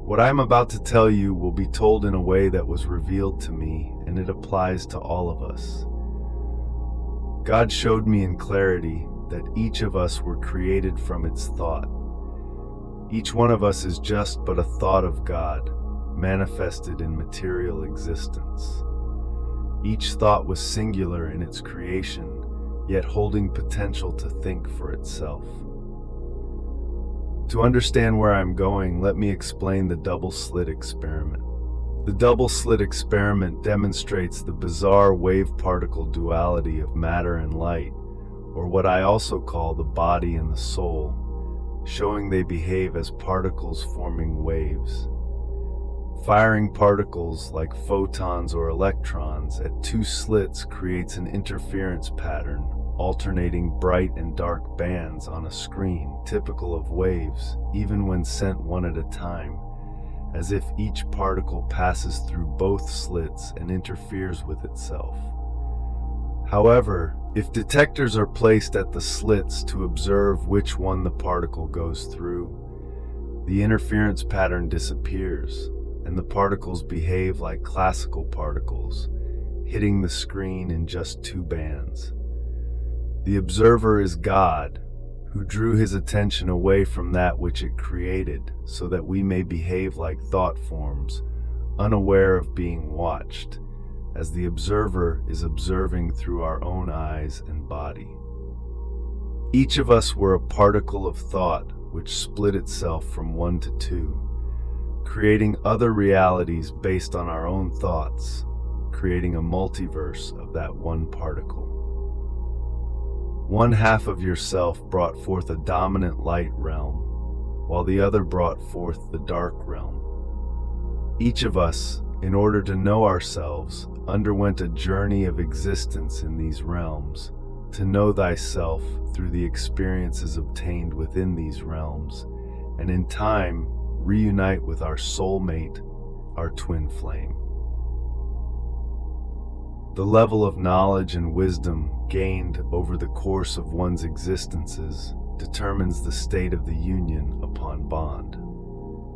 What I'm about to tell you will be told in a way that was revealed to me, and it applies to all of us. God showed me in clarity that each of us were created from its thought. Each one of us is just but a thought of God, manifested in material existence. Each thought was singular in its creation, yet holding potential to think for itself. To understand where I'm going, let me explain the double-slit experiment. The double-slit experiment demonstrates the bizarre wave-particle duality of matter and light, or what I also call the body and the soul, showing they behave as particles forming waves. Firing particles like photons or electrons at two slits creates an interference pattern, alternating bright and dark bands on a screen typical of waves, even when sent one at a time, as if each particle passes through both slits and interferes with itself. However, if detectors are placed at the slits to observe which one the particle goes through, the interference pattern disappears, and the particles behave like classical particles, hitting the screen in just two bands. The observer is God, who drew his attention away from that which it created, so that we may behave like thought forms, unaware of being watched, as the observer is observing through our own eyes and body. Each of us were a particle of thought which split itself from one to two, creating other realities based on our own thoughts, creating a multiverse of that one particle. One half of yourself brought forth a dominant light realm, while the other brought forth the dark realm. Each of us, in order to know ourselves, underwent a journey of existence in these realms, to know thyself through the experiences obtained within these realms, and in time reunite with our soulmate, our twin flame. The level of knowledge and wisdom gained over the course of one's existences determines the state of the union upon bond.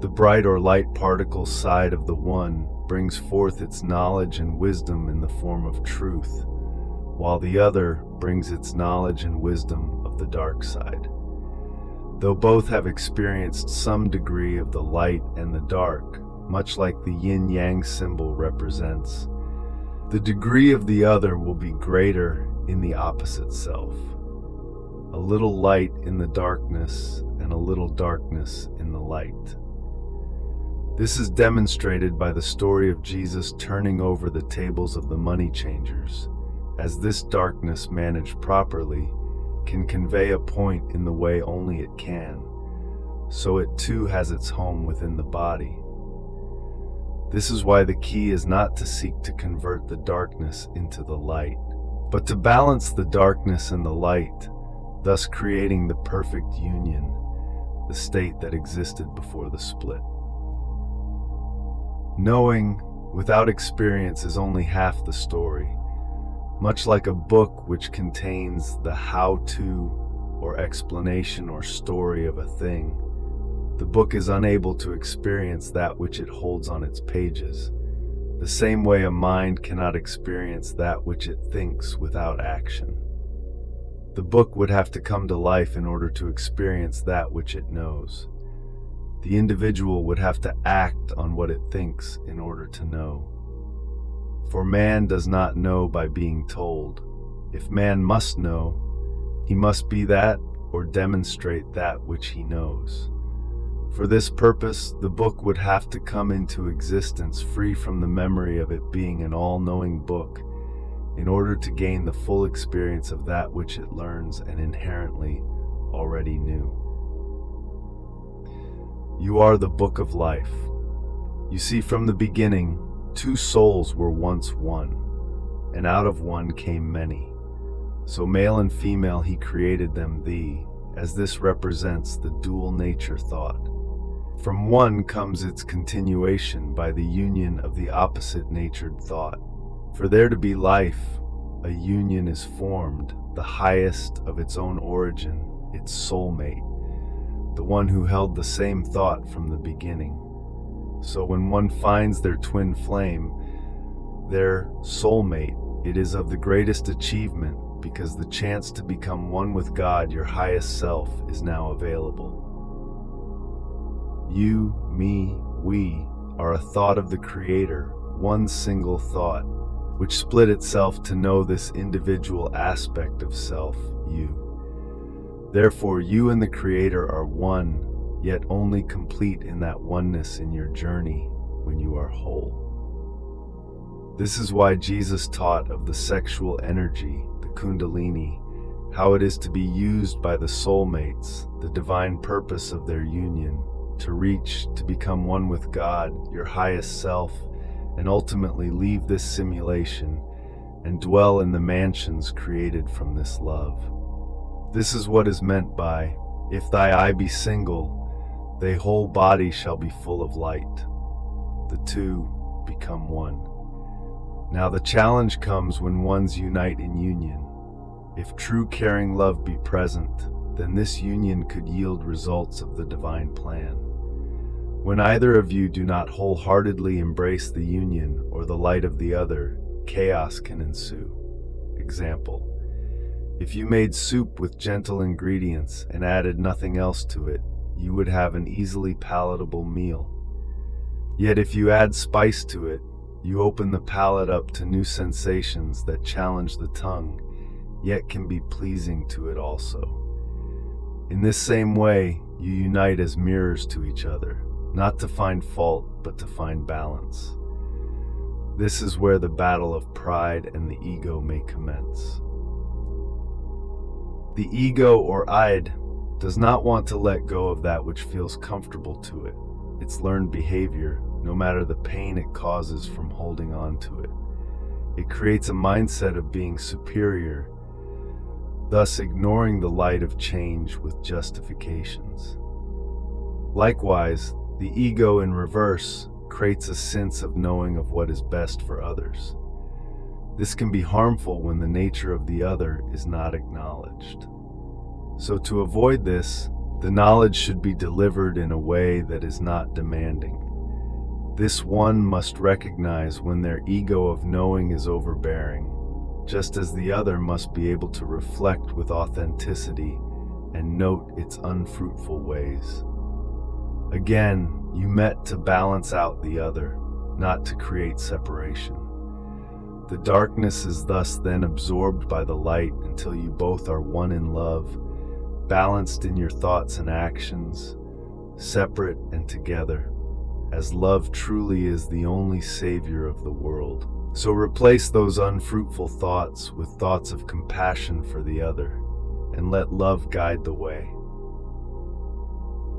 The bright or light particle side of the one brings forth its knowledge and wisdom in the form of truth, while the other brings its knowledge and wisdom of the dark side. Though both have experienced some degree of the light and the dark, much like the yin-yang symbol represents, the degree of the other will be greater in the opposite self. A little light in the darkness and a little darkness in the light. This is demonstrated by the story of Jesus turning over the tables of the money changers, as this darkness managed properly can convey a point in the way only it can, so it too has its home within the body. This is why the key is not to seek to convert the darkness into the light, but to balance the darkness and the light, thus creating the perfect union, the state that existed before the split. Knowing without experience is only half the story, much like a book which contains the how-to or explanation or story of a thing. The book is unable to experience that which it holds on its pages, the same way a mind cannot experience that which it thinks without action. The book would have to come to life in order to experience that which it knows. The individual would have to act on what it thinks in order to know. For man does not know by being told. If man must know, he must be that or demonstrate that which he knows. For this purpose, the book would have to come into existence free from the memory of it being an all-knowing book, in order to gain the full experience of that which it learns and inherently already knew. You are the book of life. You see, from the beginning, two souls were once one, and out of one came many. So male and female he created them thee, as this represents the dual nature thought. From one comes its continuation by the union of the opposite-natured thought. For there to be life, a union is formed, the highest of its own origin, its soulmate, the one who held the same thought from the beginning. So when one finds their twin flame, their soulmate, it is of the greatest achievement because the chance to become one with God, your highest self, is now available. You, me, we are a thought of the Creator, one single thought, which split itself to know this individual aspect of self, you. Therefore, you and the Creator are one, yet only complete in that oneness in your journey when you are whole. This is why Jesus taught of the sexual energy, the Kundalini, how it is to be used by the soulmates, the divine purpose of their union, to reach, to become one with God, your highest self, and ultimately leave this simulation and dwell in the mansions created from this love. This is what is meant by, if thy eye be single, thy whole body shall be full of light. The two become one. Now the challenge comes when ones unite in union. If true caring love be present, then this union could yield results of the divine plan. When either of you do not wholeheartedly embrace the union or the light of the other, chaos can ensue. Example: if you made soup with gentle ingredients and added nothing else to it, you would have an easily palatable meal. Yet if you add spice to it, you open the palate up to new sensations that challenge the tongue, yet can be pleasing to it also. In this same way, you unite as mirrors to each other, not to find fault, but to find balance. This is where the battle of pride and the ego may commence. The ego, or id, does not want to let go of that which feels comfortable to it, its learned behavior, no matter the pain it causes from holding on to it. It creates a mindset of being superior, thus ignoring the light of change with justifications. Likewise, the ego in reverse creates a sense of knowing of what is best for others. This can be harmful when the nature of the other is not acknowledged. So to avoid this, the knowledge should be delivered in a way that is not demanding. This one must recognize when their ego of knowing is overbearing, just as the other must be able to reflect with authenticity and note its unfruitful ways. Again, you met to balance out the other, not to create separation. The darkness is thus then absorbed by the light until you both are one in love, balanced in your thoughts and actions, separate and together, as love truly is the only savior of the world. So replace those unfruitful thoughts with thoughts of compassion for the other, and let love guide the way.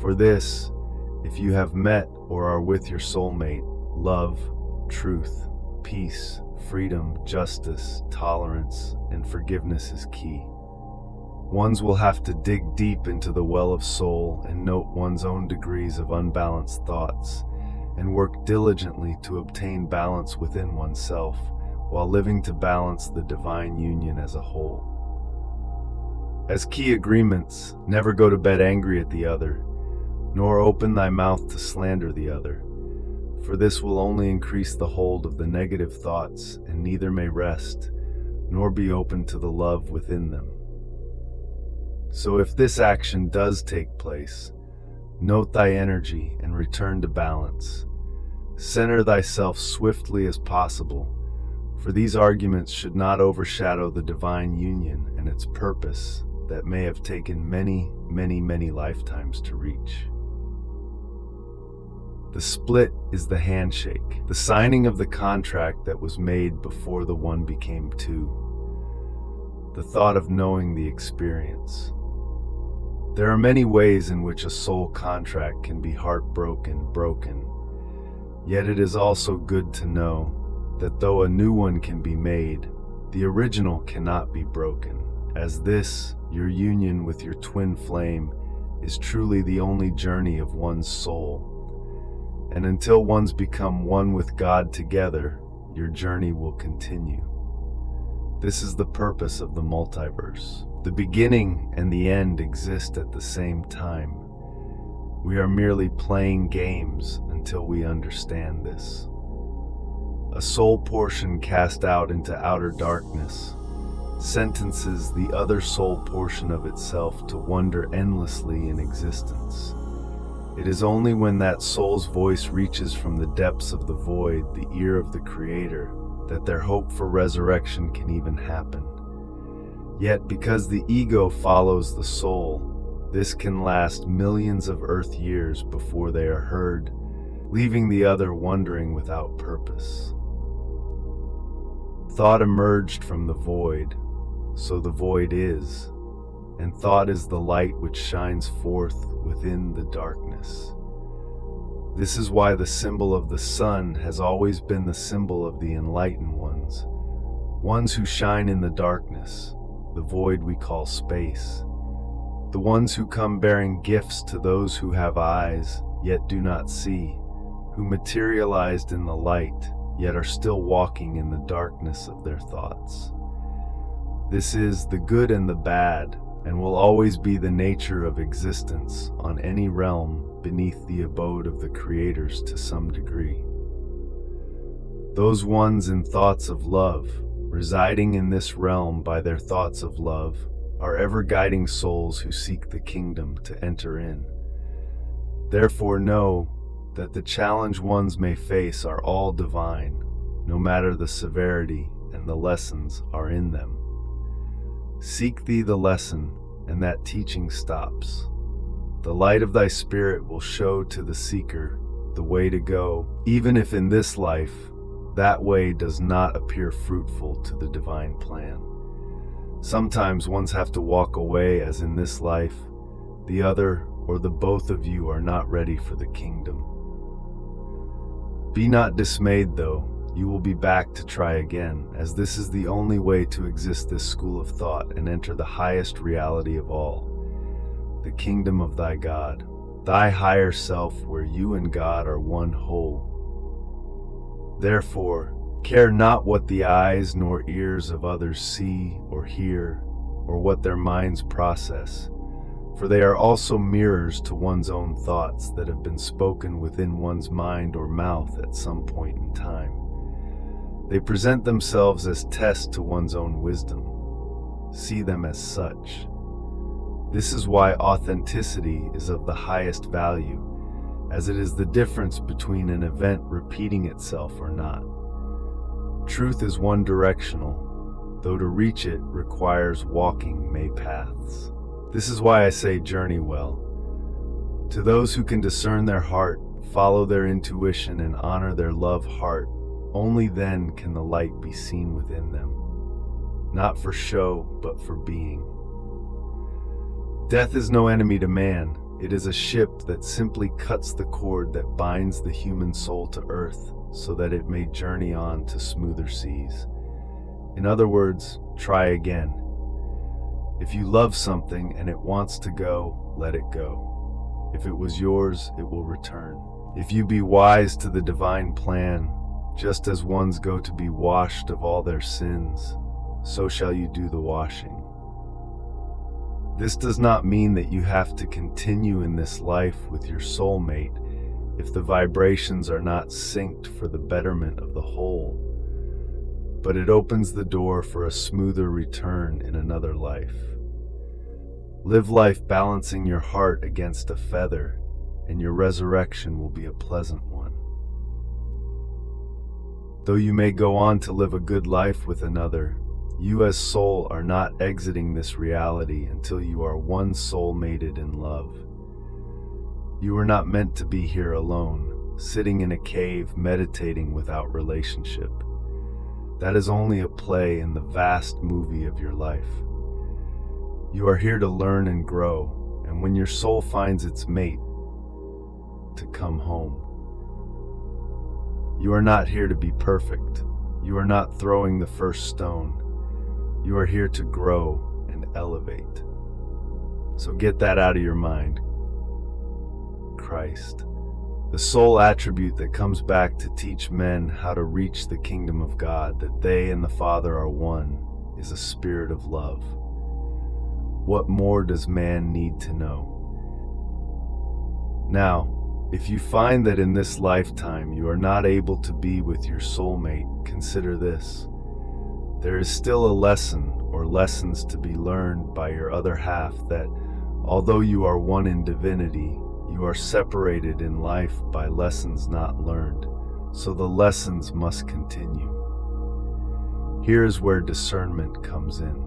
For this, if you have met or are with your soulmate, love, truth, peace, freedom, justice, tolerance, and forgiveness is key. Ones will have to dig deep into the well of soul and note one's own degrees of unbalanced thoughts, and work diligently to obtain balance within oneself, while living to balance the divine union as a whole. As key agreements, never go to bed angry at the other, nor open thy mouth to slander the other, for this will only increase the hold of the negative thoughts, and neither may rest, nor be open to the love within them. So if this action does take place, note thy energy and return to balance. Center thyself swiftly as possible, for these arguments should not overshadow the divine union and its purpose that may have taken many, many, many lifetimes to reach. The split is the handshake, the signing of the contract that was made before the one became two, the thought of knowing the experience. There are many ways in which a soul contract can be heartbroken, broken, yet it is also good to know that though a new one can be made, the original cannot be broken, as this, your union with your twin flame, is truly the only journey of one's soul. And until ones become one with God together, your journey will continue. This is the purpose of the multiverse. The beginning and the end exist at the same time. We are merely playing games until we understand this. A soul portion cast out into outer darkness sentences the other soul portion of itself to wander endlessly in existence. It is only when that soul's voice reaches from the depths of the void, the ear of the Creator, that their hope for resurrection can even happen. Yet, because the ego follows the soul, this can last millions of Earth years before they are heard, leaving the other wandering without purpose. Thought emerged from the void, so the void is, and thought is the light which shines forth within the darkness. This is why the symbol of the sun has always been the symbol of the enlightened ones who shine in the darkness, the void we call space, the ones who come bearing gifts to those who have eyes yet do not see, who materialized in the light yet are still walking in the darkness of their thoughts. This is the good and the bad, and will always be the nature of existence on any realm beneath the abode of the creators to some degree. Those ones in thoughts of love, residing in this realm by their thoughts of love, are ever guiding souls who seek the kingdom to enter in. Therefore know that the challenge ones may face are all divine, no matter the severity, and the lessons are in them. Seek thee the lesson, and that teaching stops. The light of thy spirit will show to the seeker the way to go, even if in this life that way does not appear fruitful to the divine plan. Sometimes ones have to walk away, as in this life, the other or the both of you are not ready for the kingdom. Be not dismayed, though. You will be back to try again, as this is the only way to exist this school of thought and enter the highest reality of all, the kingdom of thy God, thy higher self, where you and God are one whole. Therefore, care not what the eyes nor ears of others see or hear, or what their minds process, for they are also mirrors to one's own thoughts that have been spoken within one's mind or mouth at some point in time. They present themselves as tests to one's own wisdom. See them as such. This is why authenticity is of the highest value, as it is the difference between an event repeating itself or not. Truth is one-directional, though to reach it requires walking many paths. This is why I say journey well. To those who can discern their heart, follow their intuition, and honor their love heart, only then can the light be seen within them, not for show, but for being. Death is no enemy to man. It is a ship that simply cuts the cord that binds the human soul to earth so that it may journey on to smoother seas. In other words, try again. If you love something and it wants to go, let it go. If it was yours, it will return. If you be wise to the divine plan, just as ones go to be washed of all their sins, so shall you do the washing. This does not mean that you have to continue in this life with your soulmate if the vibrations are not synced for the betterment of the whole, but it opens the door for a smoother return in another life. Live life balancing your heart against a feather, and your resurrection will be a pleasant one. Though you may go on to live a good life with another, you as soul are not exiting this reality until you are one soul mated in love. You are not meant to be here alone, sitting in a cave meditating without relationship. That is only a play in the vast movie of your life. You are here to learn and grow, and when your soul finds its mate, to come home. You are not here to be perfect. You are not throwing the first stone. You are here to grow and elevate. So get that out of your mind. Christ, the sole attribute that comes back to teach men how to reach the kingdom of God, that they and the Father are one, is a spirit of love. What more does man need to know? Now, If you find that in this lifetime you are not able to be with your soulmate, consider this. There is still a lesson or lessons to be learned by your other half, that although you are one in divinity, you are separated in life by lessons not learned, so the lessons must continue. Here is where discernment comes in.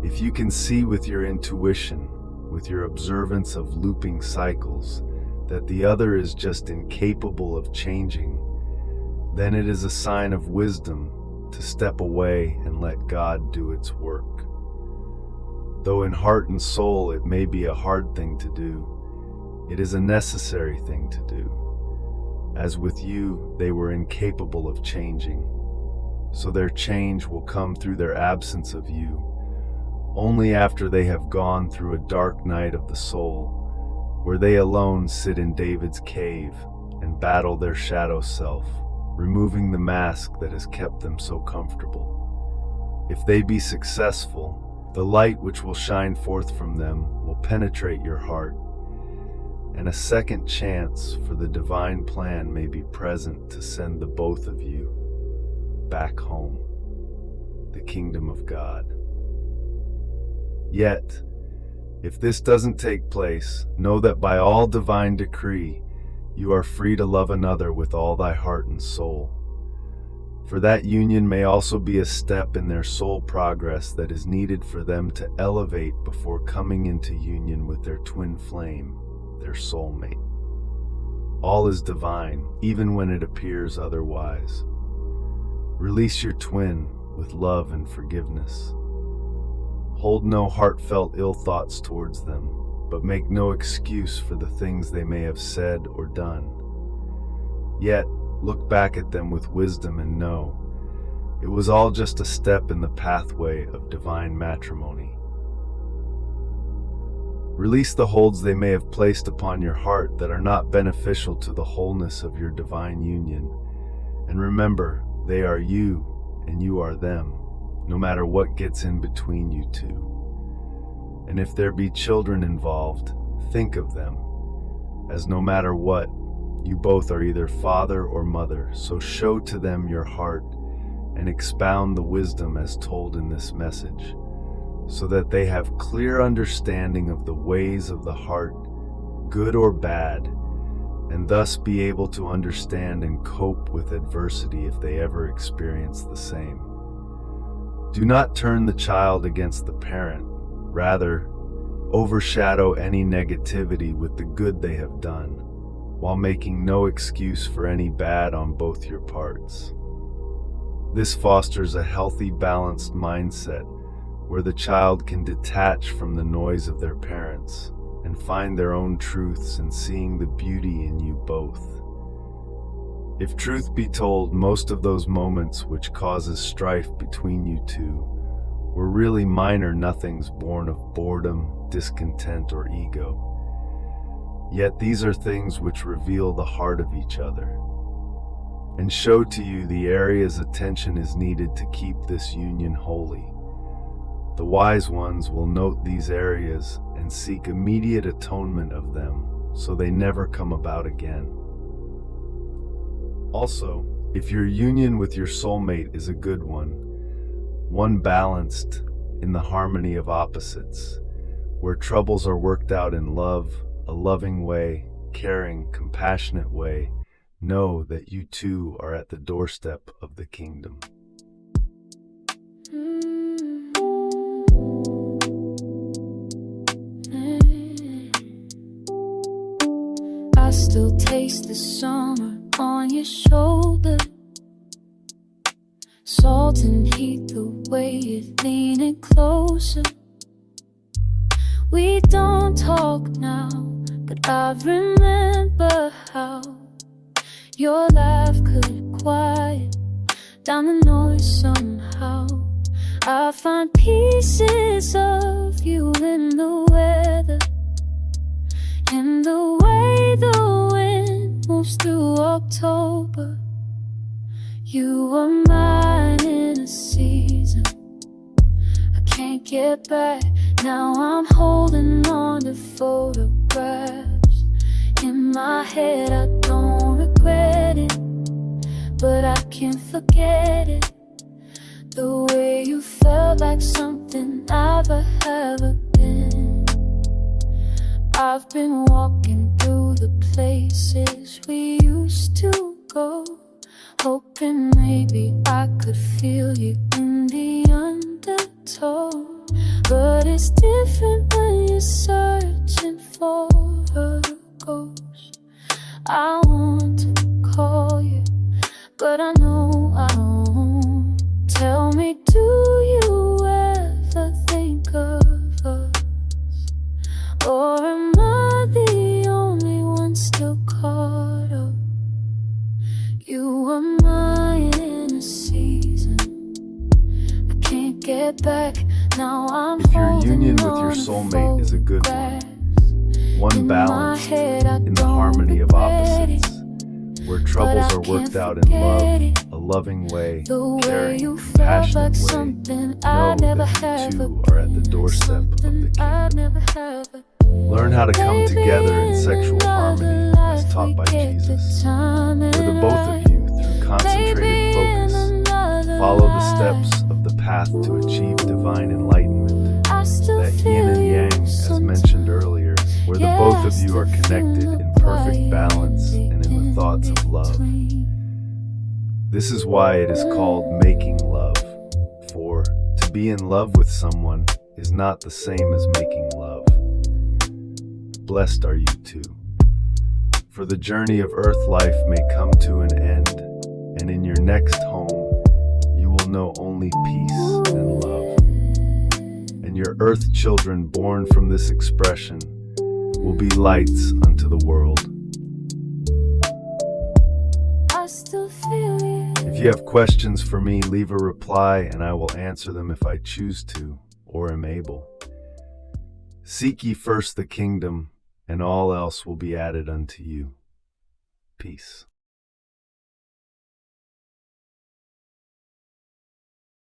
If you can see with your intuition, with your observance of looping cycles, that the other is just incapable of changing, then it is a sign of wisdom to step away and let God do its work. Though in heart and soul it may be a hard thing to do, it is a necessary thing to do. As with you, they were incapable of changing, so their change will come through their absence of you, only after they have gone through a dark night of the soul, where they alone sit in David's cave and battle their shadow self, removing the mask that has kept them so comfortable. If they be successful, the light which will shine forth from them will penetrate your heart, and a second chance for the divine plan may be present to send the both of you back home, the kingdom of God. Yet, if this doesn't take place, know that by all divine decree, you are free to love another with all thy heart and soul. For that union may also be a step in their soul progress that is needed for them to elevate before coming into union with their twin flame, their soulmate. All is divine, even when it appears otherwise. Release your twin with love and forgiveness. Hold no heartfelt ill thoughts towards them, but make no excuse for the things they may have said or done. Yet, look back at them with wisdom and know it was all just a step in the pathway of divine matrimony. Release the holds they may have placed upon your heart that are not beneficial to the wholeness of your divine union, and remember, they are you and you are them, no matter what gets in between you two. And if there be children involved, think of them, as no matter what, you both are either father or mother, so show to them your heart and expound the wisdom as told in this message, so that they have clear understanding of the ways of the heart, good or bad, and thus be able to understand and cope with adversity if they ever experience the same. Do not turn the child against the parent, rather, overshadow any negativity with the good they have done, while making no excuse for any bad on both your parts. This fosters a healthy, balanced mindset where the child can detach from the noise of their parents and find their own truths in seeing the beauty in you both. If truth be told, most of those moments which causes strife between you two were really minor nothings born of boredom, discontent, or ego. Yet these are things which reveal the heart of each other and show to you the areas attention is needed to keep this union holy. The wise ones will note these areas and seek immediate atonement of them so they never come about again. Also, if your union with your soulmate is a good one balanced in the harmony of opposites, where troubles are worked out in love, a loving way, caring, compassionate way, know that you two are at the doorstep of the kingdom. I still taste the summer on your shoulder, salt and heat, the way you're leaning closer. We don't talk now, but I remember how your laugh could quiet down the noise somehow. I find pieces of you in the weather, in the way the wind moves through October. You were mine in a season I can't get back. Now I'm holding on to photographs in my my head, I don't regret it, but I can't forget it. The way you felt like something I've ever been. I've been walking through the places we used to go, hoping maybe I could feel you in the undertow. But it's different when you're searching for a ghost. I want to call you, but I know I won't. Tell me, do you ever think of us? Or am I the only one still caught up? You were mine in a season I can't get back. Now I'm If your holding union with on your to soulmate is a good photographs. one In my balanced head, I in the don't harmony of regret it, opposites, where but troubles I are worked can't out in forget love, it. a loving way, The way caring, you felt compassionate like way. something Know I never that have you two are at the doorstep of the something I kingdom. never have. Learn how to come Baby, together in in sexual another harmony as life taught we by get the Jesus, timing where the both right. of you, through concentrated Baby, in focus, another follow the life, steps of the path to achieve divine enlightenment. I still That yin feel and you yang, as sometimes. mentioned earlier, where the Yeah, both I of you are still connected feel in the perfect balance fire and in the thoughts of love. between. This is why it is called making love, for to be in love with someone is not the same as making love. Blessed are you two, for the journey of earth life may come to an end, and in your next home you will know only peace and love. And your earth children born from this expression will be lights unto the world. I still feel you. If you have questions for me, leave a reply and I will answer them if I choose to or am able. Seek ye first the kingdom, and all else will be added unto you. Peace.